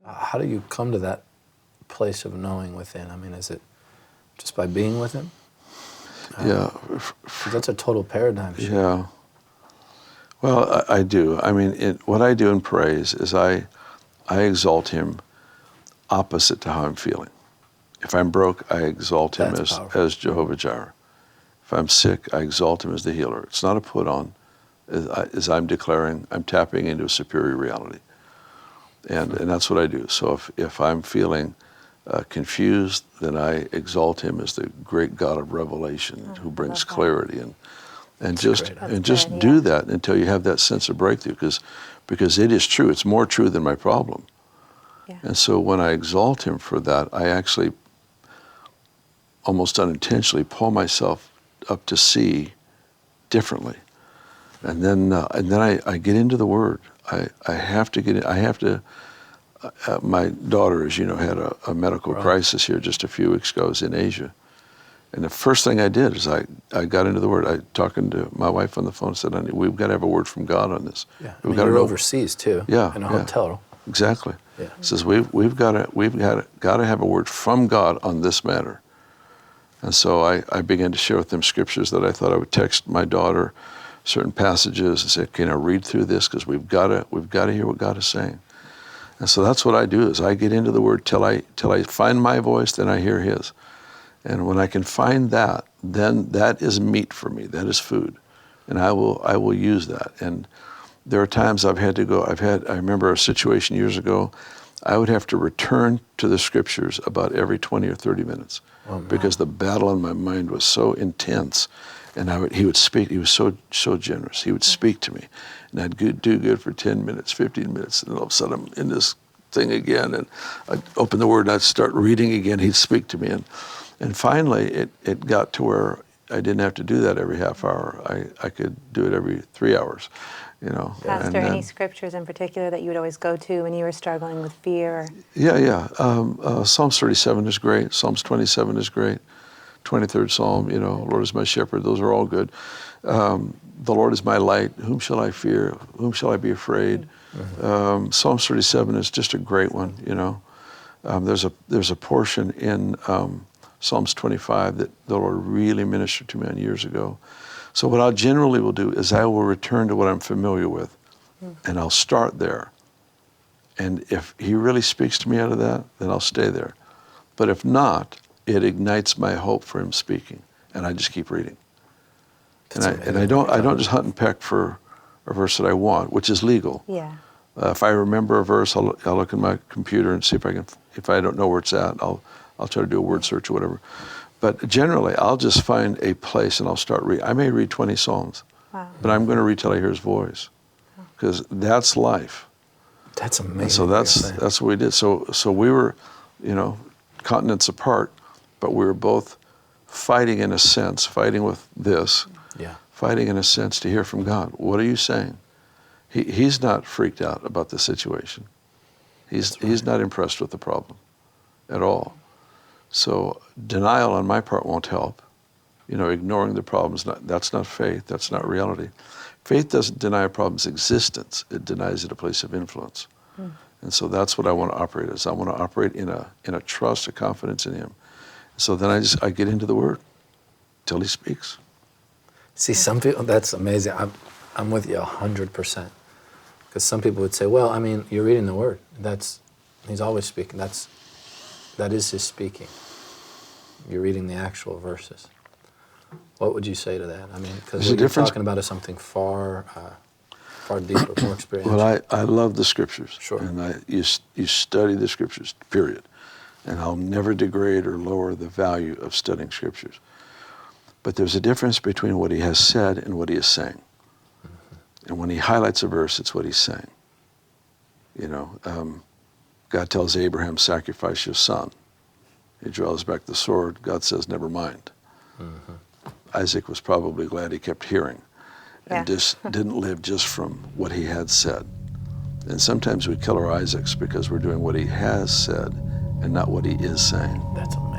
How do you come to that place of knowing within? I mean, is it just by being with him? Yeah. 'Cause that's a total paradigm shift. Yeah. Well, I do. I mean, what I do in praise is I exalt him opposite to how I'm feeling. If I'm broke, I exalt him as Jehovah Jireh. If I'm sick, I exalt him as the healer. It's not a put on. As I'm declaring, I'm tapping into a superior reality. And that's what I do. So if I'm feeling confused, then I exalt him as the great God of revelation who brings clarity. And just do that until you have that sense of breakthrough, because it is true. It's more true than my problem. Yeah. And so when I exalt him for that, I actually almost unintentionally pull myself up to see differently. And then I get into the Word. I have to get in. I have to. My daughter, as you know, had a medical crisis here just a few weeks ago. I was in Asia. And the first thing I did is I got into the Word. I talking to my wife on the phone, said, "Honey, we've got to have a word from God on this." Yeah, we've got you're to overseas too. Yeah, in a hotel. Exactly. Yeah. Says we've got to have a word from God on this matter. And so I began to share with them scriptures that I thought I would text my daughter, certain passages, and say, "Okay, now read through this, because we've got to hear what God is saying." And so that's what I do, is I get into the Word till I find my voice, then I hear His. And when I can find that, then that is meat for me. That is food, and I will use that. And there are times I've had to go. I remember a situation years ago. I would have to return to the scriptures about every 20 or 30 minutes, because the battle in my mind was so intense. And he would speak. He was so generous. He would speak to me, and I'd do good for 10 minutes, 15 minutes, and all of a sudden I'm in this thing again, and I'd open the Word and I'd start reading again. He'd speak to me, and finally it got to where I didn't have to do that every half hour. I could do it every 3 hours, you know. Pastor, any scriptures in particular that you would always go to when you were struggling with fear? Yeah. Psalms 37 is great. Psalms 27 is great. 23rd Psalm, you know, Lord is my shepherd. Those are all good. The Lord is my light. Whom shall I fear? Whom shall I be afraid? Psalms 37 is just a great one, you know. There's a portion in Psalms 25 that the Lord really ministered to me on years ago. So what I generally will do is I will return to what I'm familiar with, and I'll start there. And if He really speaks to me out of that, then I'll stay there. But if not, it ignites my hope for Him speaking, and I just keep reading. And I don't just hunt and peck for a verse that I want, which is legal. Yeah. If I remember a verse, I'll look in my computer and see if I don't know where it's at, I'll try to do a word search or whatever. But generally, I'll just find a place and I'll start reading. I may read 20 Psalms, but I'm going to read till I hear His voice, because that's life. That's amazing. And so that's what we did. So we were, you know, continents apart, but we were both fighting in a sense, fighting with this, fighting in a sense to hear from God. What are you saying? He's not freaked out about the situation. He's not impressed with the problem at all. So denial on my part won't help. You know, ignoring the problems, that's not faith, that's not reality. Faith doesn't deny a problem's existence, it denies it a place of influence. And so that's what I want to operate as. I want to operate in a trust, a confidence in Him. So then I get into the Word till He speaks. See, some people, that's amazing. I'm with you 100%. Because some people would say, well, I mean, you're reading the Word. He's always speaking. That is His speaking. You're reading the actual verses. What would you say to that? I mean, because what you're talking about is something far deeper, more experiential. Well, I love the Scriptures. Sure. And you study the Scriptures, period. And I'll never degrade or lower the value of studying Scriptures. But there's a difference between what He has said and what He is saying. And when He highlights a verse, it's what He's saying. You know, God tells Abraham, sacrifice your son. He draws back the sword. God says, never mind. Isaac was probably glad he kept hearing and just didn't live just from what he had said. And sometimes we kill our Isaacs because we're doing what he has said and not what he is saying. That's amazing.